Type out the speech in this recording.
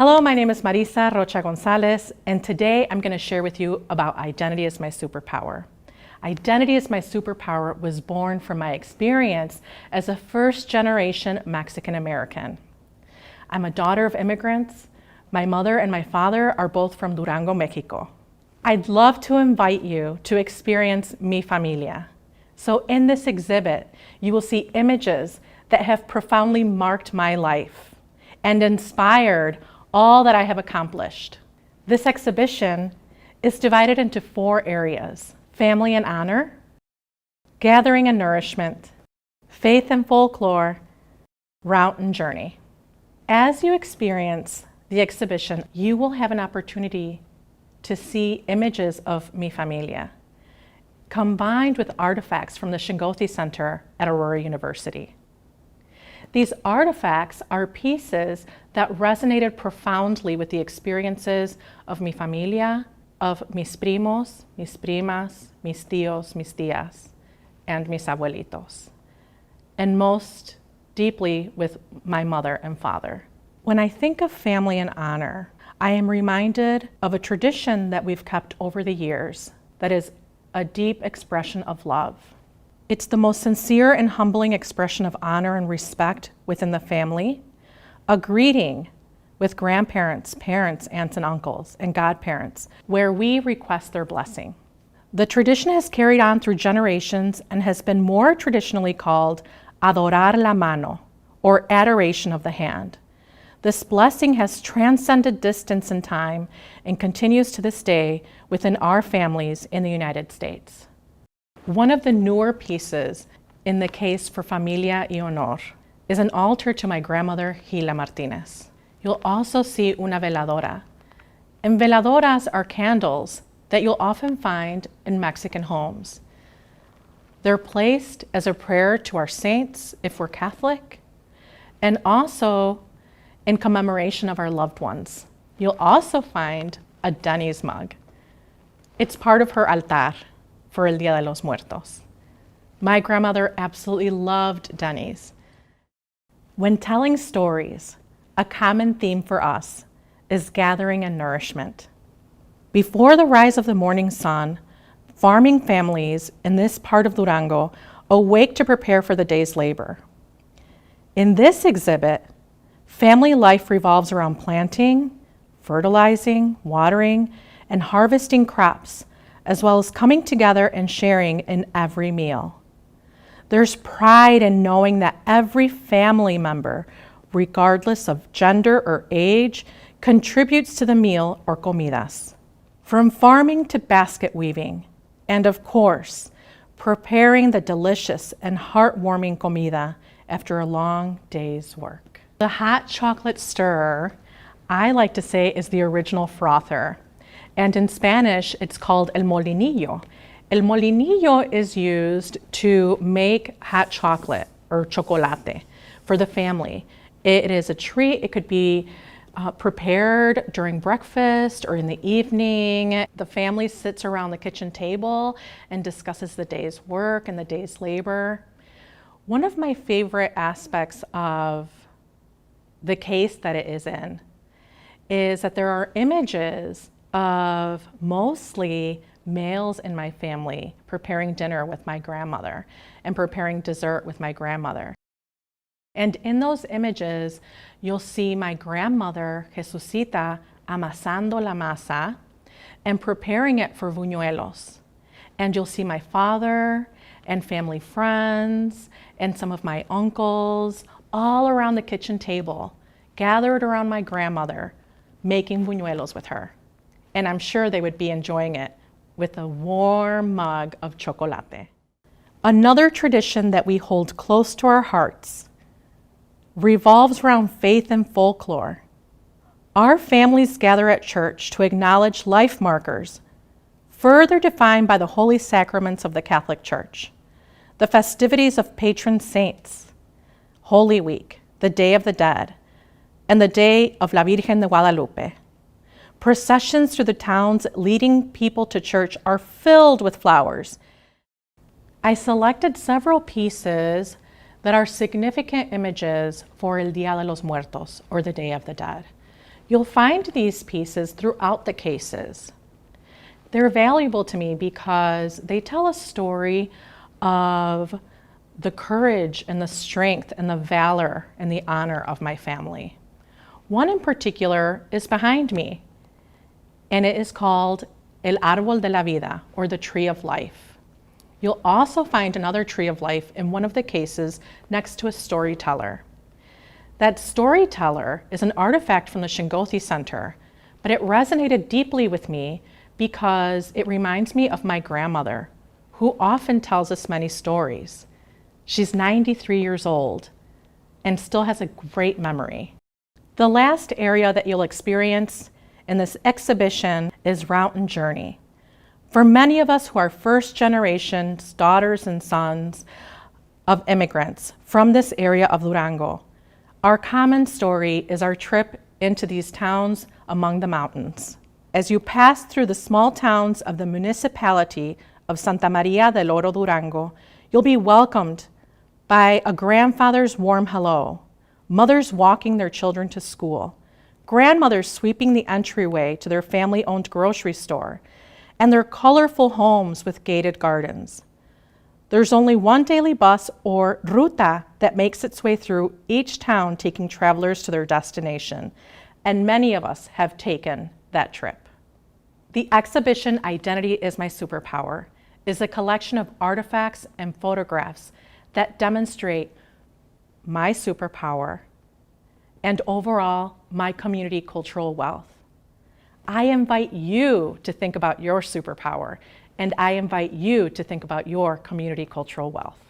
Hello, my name is Mariza Rocha Gonzalez, and today I'm going to share with you about Identity is My Superpower. Identity is My Superpower was born from my experience as a first-generation Mexican American. I'm a daughter of immigrants. My mother and my father are both from Durango, Mexico. I'd love to invite you to experience Mi Familia. So in this exhibit, you will see images that have profoundly marked my life and inspired all that I have accomplished. This exhibition is divided into 4 areas: family and honor, gathering and nourishment, faith and folklore, route and journey. As you experience the exhibition, you will have an opportunity to see images of Mi Familia, combined with artifacts from the Shingothi Center at Aurora University. These artifacts are pieces that resonated profoundly with the experiences of mi familia, of mis primos, mis primas, mis tíos, mis tías, and mis abuelitos, and most deeply with my mother and father. When I think of family and honor, I am reminded of a tradition that we've kept over the years that is a deep expression of love. It's the most sincere and humbling expression of honor and respect within the family, a greeting with grandparents, parents, aunts and uncles, and godparents, where we request their blessing. The tradition has carried on through generations and has been more traditionally called adorar la mano, or adoration of the hand. This blessing has transcended distance and time and continues to this day within our families in the United States. One of the newer pieces in the case for Familia y Honor is an altar to my grandmother, Gila Martinez. You'll also see una veladora. And veladoras are candles that you'll often find in Mexican homes. They're placed as a prayer to our saints, if we're Catholic, and also in commemoration of our loved ones. You'll also find a Denny's mug. It's part of her altar for El Día de los Muertos. My grandmother absolutely loved Denny's. When telling stories, a common theme for us is gathering and nourishment. Before the rise of the morning sun, farming families in this part of Durango awake to prepare for the day's labor. In this exhibit, family life revolves around planting, fertilizing, watering, and harvesting crops, as well as coming together and sharing in every meal. There's pride in knowing that every family member, regardless of gender or age, contributes to the meal or comidas. From farming to basket weaving, and of course, preparing the delicious and heartwarming comida after a long day's work. The hot chocolate stirrer, I like to say, is the original frother. And in Spanish, it's called el molinillo. El molinillo is used to make hot chocolate or chocolate for the family. It is a treat. It could be prepared during breakfast or in the evening. The family sits around the kitchen table and discusses the day's work and the day's labor. One of my favorite aspects of the case that it is in is that there are images of mostly males in my family preparing dinner with my grandmother and preparing dessert with my grandmother. And in those images, you'll see my grandmother, Jesucita, amasando la masa and preparing it for buñuelos. And you'll see my father and family friends and some of my uncles all around the kitchen table, gathered around my grandmother, making buñuelos with her. And I'm sure they would be enjoying it with a warm mug of chocolate. Another tradition that we hold close to our hearts revolves around faith and folklore. Our families gather at church to acknowledge life markers, further defined by the holy sacraments of the Catholic Church, the festivities of patron saints, Holy Week, the Day of the Dead, and the Day of la Virgen de Guadalupe. Processions through the towns leading people to church are filled with flowers. I selected several pieces that are significant images for El Día de los Muertos, or the Day of the Dead. You'll find these pieces throughout the cases. They're valuable to me because they tell a story of the courage and the strength and the valor and the honor of my family. One in particular is behind me, and it is called El Árbol de la Vida, or the Tree of Life. You'll also find another Tree of Life in one of the cases next to a storyteller. That storyteller is an artifact from the Shingothi Center, but it resonated deeply with me because it reminds me of my grandmother, who often tells us many stories. She's 93 years old and still has a great memory. The last area that you'll experience in this exhibition is route and journey. For many of us who are first generation daughters and sons of immigrants from this area of Durango, our common story is our trip into these towns among the mountains. As you pass through the small towns of the municipality of Santa Maria del Oro Durango, you'll be welcomed by a grandfather's warm hello, mothers walking their children to school, grandmothers sweeping the entryway to their family-owned grocery store, and their colorful homes with gated gardens. There's only one daily bus, or ruta, that makes its way through each town taking travelers to their destination, and many of us have taken that trip. The exhibition Identity is My Superpower is a collection of artifacts and photographs that demonstrate my superpower and overall my community cultural wealth. I invite you to think about your superpower, and I invite you to think about your community cultural wealth.